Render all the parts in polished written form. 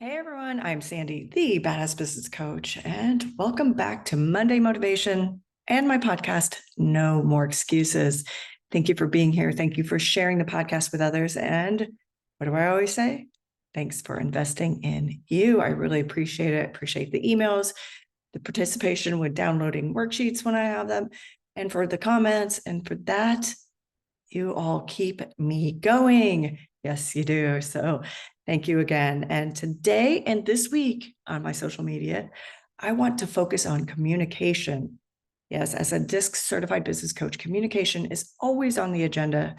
Hey everyone, I'm Sandi, the Badass Business Coach, and welcome back to Monday Motivation and my podcast, No More Excuses. Thank you for being here. Thank you for sharing the podcast with others. And what do I always say? Thanks for investing in you. I really appreciate it. Appreciate the emails, the participation with downloading worksheets when I have them, and for the comments. And for that, you all keep me going. Yes, you do. So thank you again. And today and this week on my social media, I want to focus on communication. Yes, as a DISC certified business coach, communication is always on the agenda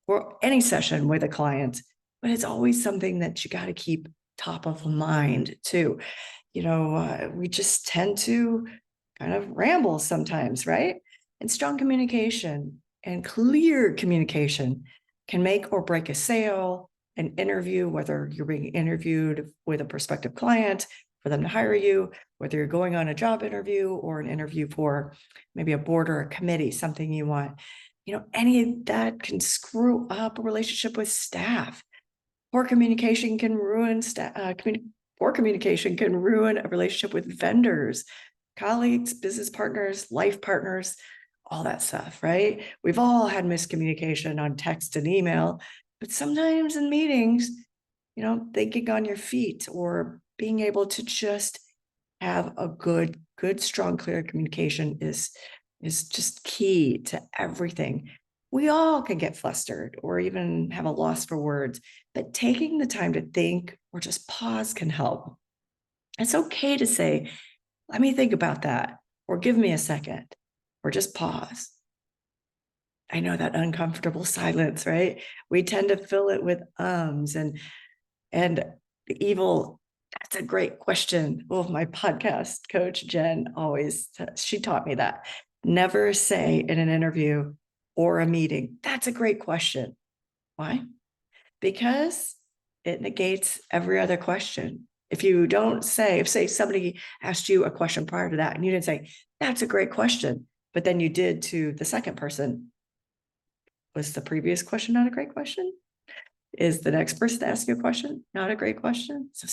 for any session with a client, but it's always something that you got to keep top of mind too. We just tend to kind of ramble sometimes, right? And strong communication and clear communication can make or break a sale, an interview, whether you're being interviewed with a prospective client for them to hire you, whether you're going on a job interview or an interview for maybe a board or a committee, something you want. Any of that can screw up a relationship with staff. Poor communication can ruin poor communication can ruin a relationship with vendors, colleagues, business partners, life partners, all that stuff, right? We've all had miscommunication on text and email, but sometimes in meetings, thinking on your feet or being able to just have a good, strong, clear communication is just key to everything. We all can get flustered or even have a loss for words, but taking the time to think or just pause can help. It's okay to say, let me think about that, or give me a second, or just pause. I know that uncomfortable silence, right? We tend to fill it with ums and the evil. That's a great question. Oh, my podcast coach, Jen, she taught me that. Never say in an interview or a meeting, that's a great question. Why? Because it negates every other question. If you don't say, if say somebody asked you a question prior to that and you didn't say, that's a great question, but then you did to the second person, was the previous question not a great question? Is the next person to ask you a question not a great question? So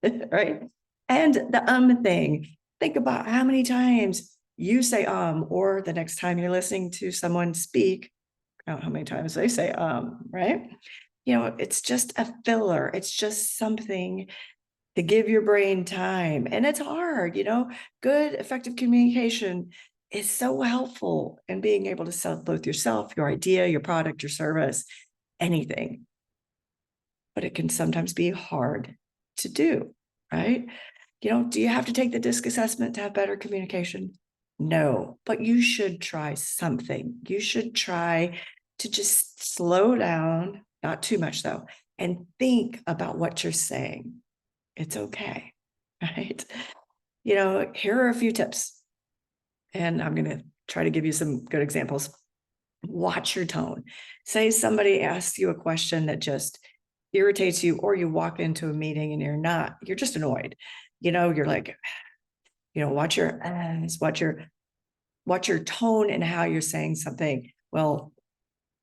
right? And the thing, think about how many times you say or the next time you're listening to someone speak, how many times they say right? It's just a filler. It's just something to give your brain time. And it's hard, good, effective communication is so helpful in being able to sell both yourself, your idea, your product, your service, anything. But it can sometimes be hard to do, right? Do you have to take the DISC assessment to have better communication? No, but you should try something. You should try to just slow down, not too much though, and think about what you're saying. It's okay, right? Here are a few tips, and I'm going to try to give you some good examples. Watch your tone. Say somebody asks you a question that just irritates you, or you walk into a meeting and you're just annoyed. You're like, watch your eyes, watch your tone and how you're saying something. Well,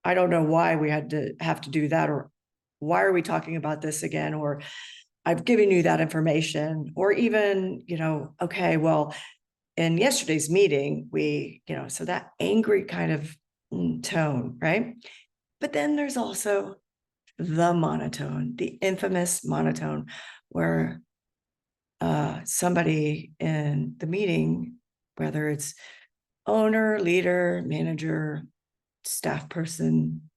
I don't know why we have to do that, or why are we talking about this again? Or I've given you that information, or even, okay, well, in yesterday's meeting, so that angry kind of tone, right? But then there's also the monotone, the infamous monotone, where somebody in the meeting, whether it's owner, leader, manager, staff person,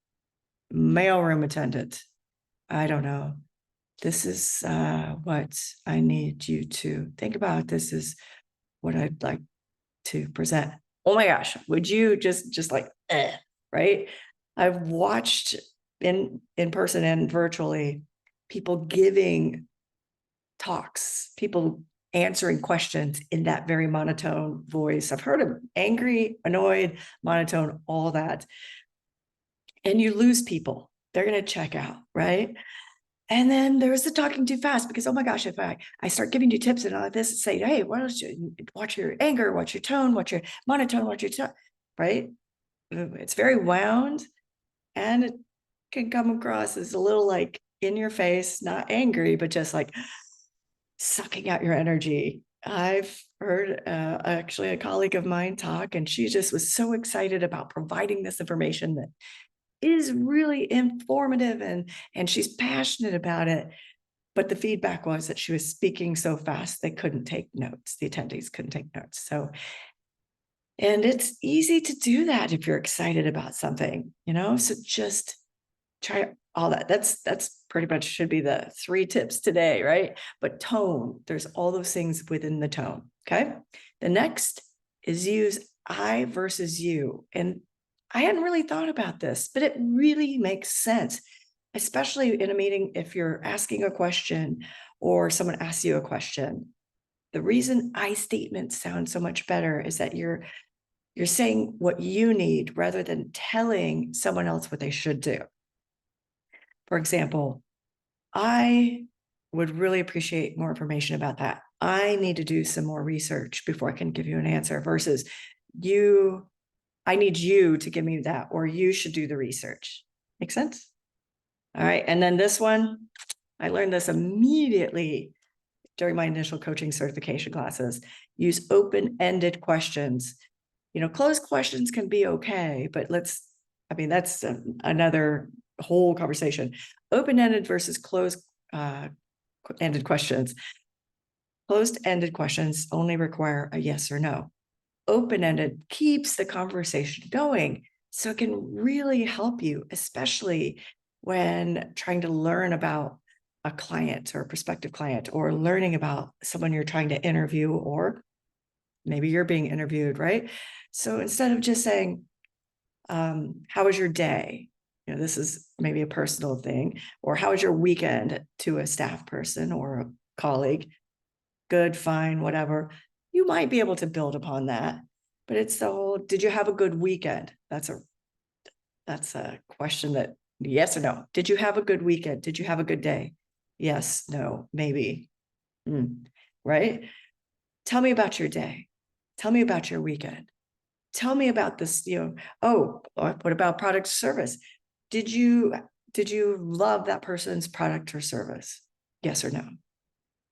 mailroom attendant, I don't know. This is what I need you to think about. This is what I'd like to present. Oh my gosh, would you just like, right? I've watched in person and virtually people giving talks, people answering questions in that very monotone voice. I've heard of angry, annoyed, monotone, all that. And you lose people. They're going to check out, right? And then there's the talking too fast, because, oh my gosh, if I start giving you tips and all this, say, hey, why don't you watch your anger, watch your tone, watch your monotone, watch your tone, right? It's very wound, and it can come across as a little like in your face, not angry, but just like sucking out your energy. I've heard actually a colleague of mine talk, and she just was so excited about providing this information that is really informative, and she's passionate about it. But the feedback was that she was speaking so fast they couldn't take notes. The attendees couldn't take notes. So, and it's easy to do that if you're excited about something, so just try all that. That's pretty much should be the 3 tips today, right? But tone, there's all those things within the tone. Okay. The next is use I versus you. And I hadn't really thought about this, but it really makes sense, especially in a meeting. If you're asking a question or someone asks you a question, the reason I statements sound so much better is that you're saying what you need rather than telling someone else what they should do. For example, I would really appreciate more information about that. I need to do some more research before I can give you an answer versus I need you to give me that, or you should do the research. Make sense? All right. And then this one, I learned this immediately during my initial coaching certification classes. Use open-ended questions. Closed questions can be okay, but that's another whole conversation. Open-ended versus closed-ended questions. Closed-ended questions only require a yes or no. Open-ended keeps the conversation going. So it can really help you, especially when trying to learn about a client or a prospective client, or learning about someone you're trying to interview, or maybe you're being interviewed, right? So instead of just saying, how was your day? This is maybe a personal thing, or how was your weekend to a staff person or a colleague? Good, fine, whatever. You might be able to build upon that, but it's the whole, did you have a good weekend? That's a question that yes or no. Did you have a good weekend? Did you have a good day? Yes, no, maybe. Right? Tell me about your day. Tell me about your weekend. Tell me about this, what about product or service? Did you love that person's product or service? Yes or no?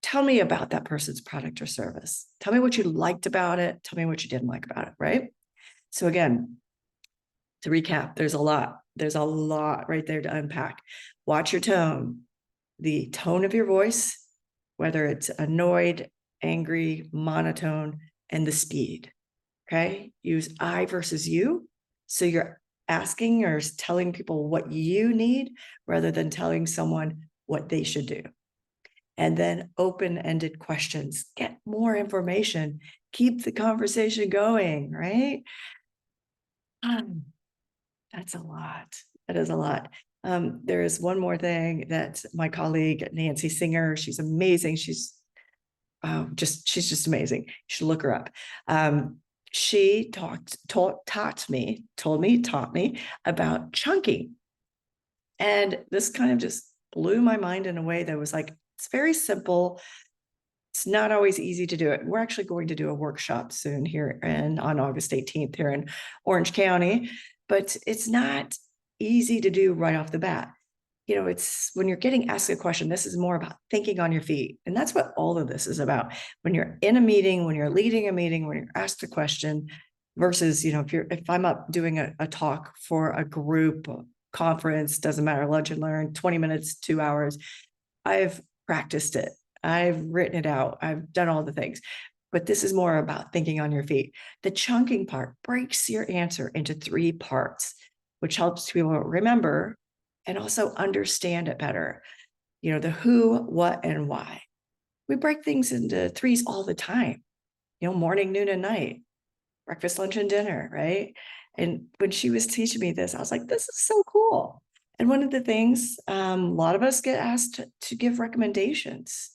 Tell me about that person's product or service. Tell me what you liked about it. Tell me what you didn't like about it, right? So again, to recap, there's a lot right there to unpack. Watch your tone, the tone of your voice, whether it's annoyed, angry, monotone, and the speed. Okay. Use I versus you. So you're asking or telling people what you need rather than telling someone what they should do. And then open-ended questions. Get more information. Keep the conversation going, right? That's a lot. That is a lot. There is one more thing that my colleague, Nancy Singer, she's amazing. She's just amazing. You should look her up. She taught me about chunking. And this kind of just blew my mind in a way that was like, it's very simple. It's not always easy to do it. We're actually going to do a workshop soon here on August 18th here in Orange County, but it's not easy to do right off the bat. It's when you're getting asked a question, this is more about thinking on your feet. And that's what all of this is about. When you're in a meeting, when you're leading a meeting, when you're asked a question versus, if I'm up doing a talk for a group conference, doesn't matter, lunch and learn, 20 minutes, 2 hours, I've practiced it. I've written it out. I've done all the things, but this is more about thinking on your feet. The chunking part breaks your answer into 3 parts, which helps people remember and also understand it better. The who, what, and why. We break things into 3s all the time, morning, noon, and night, breakfast, lunch, and dinner, right? And when she was teaching me this, I was like, this is so cool. And one of the things, a lot of us get asked to give recommendations.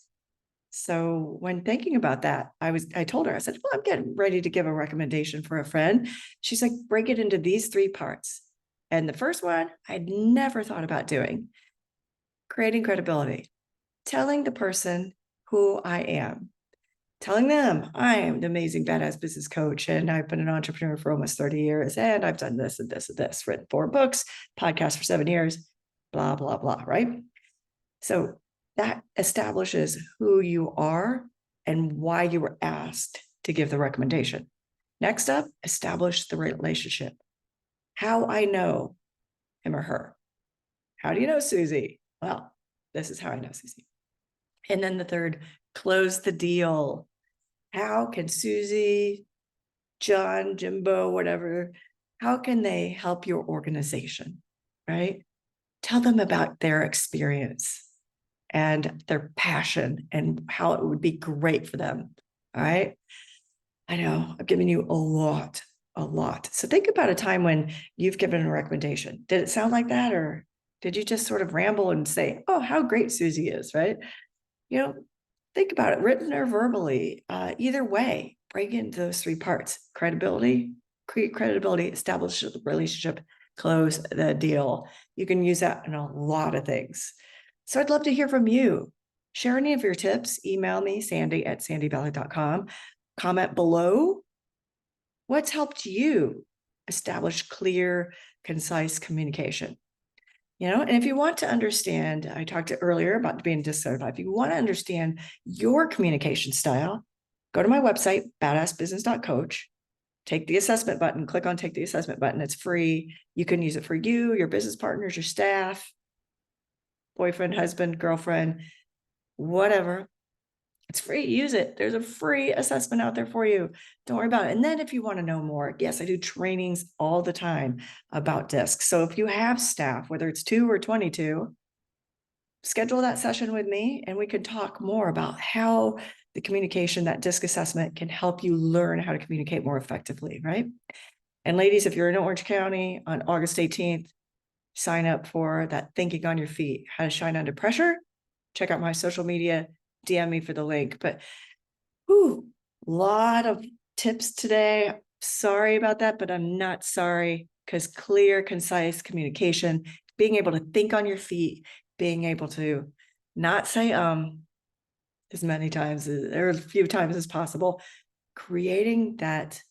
So when thinking about that, I told her, I said, well, I'm getting ready to give a recommendation for a friend. She's like, break it into these 3 parts. And the first one, I'd never thought about doing, creating credibility, telling the person who I am, telling them I am the amazing badass business coach, and I've been an entrepreneur for almost 30 years, and I've done this and this and this, written 4 books, podcast for 7 years, blah, blah, blah, right? So that establishes who you are and why you were asked to give the recommendation. Next up, establish the relationship. How I know him or her. How do you know Susie? Well, this is how I know Susie. And then the third, close the deal. How can Susie, John, Jimbo, whatever, how can they help your organization, right? Tell them about their experience and their passion and how it would be great for them. All right. I know I've given you a lot. So think about a time when you've given a recommendation. Did it sound like that? Or did you just sort of ramble and say, oh, how great Susie is, right? Think about it, written or verbally, either way, break into those three parts: credibility, create credibility, establish a relationship, close the deal. You can use that in a lot of things. So I'd love to hear from you. Share any of your tips. Email me, Sandi@sandiballard.com. Comment below. What's helped you establish clear, concise communication? And if you want to understand, I talked earlier about being discernified. If you want to understand your communication style, go to my website, badassbusiness.coach, take the assessment button, click on take the assessment button. It's free. You can use it for you, your business partners, your staff, boyfriend, husband, girlfriend, whatever. It's free. Use it. There's a free assessment out there for you. Don't worry about it. And then if you want to know more, yes, I do trainings all the time about DISC. So if you have staff, whether it's 2 or 22, schedule that session with me and we can talk more about how the communication, that DISC assessment, can help you learn how to communicate more effectively, right? And ladies, if you're in Orange County on August 18th, sign up for that Thinking on Your Feet, How to Shine Under Pressure. Check out my social media. DM me for the link. But a lot of tips today. Sorry about that, but I'm not sorry, because clear, concise communication, being able to think on your feet, being able to not say as many times or as few times as possible, creating that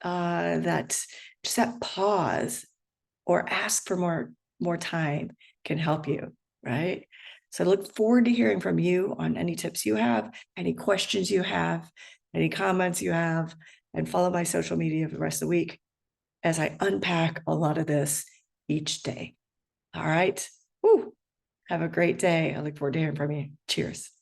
just that pause or ask for more time can help you, right? So I look forward to hearing from you on any tips you have, any questions you have, any comments you have, and follow my social media for the rest of the week as I unpack a lot of this each day. All right. Woo. Have a great day. I look forward to hearing from you. Cheers.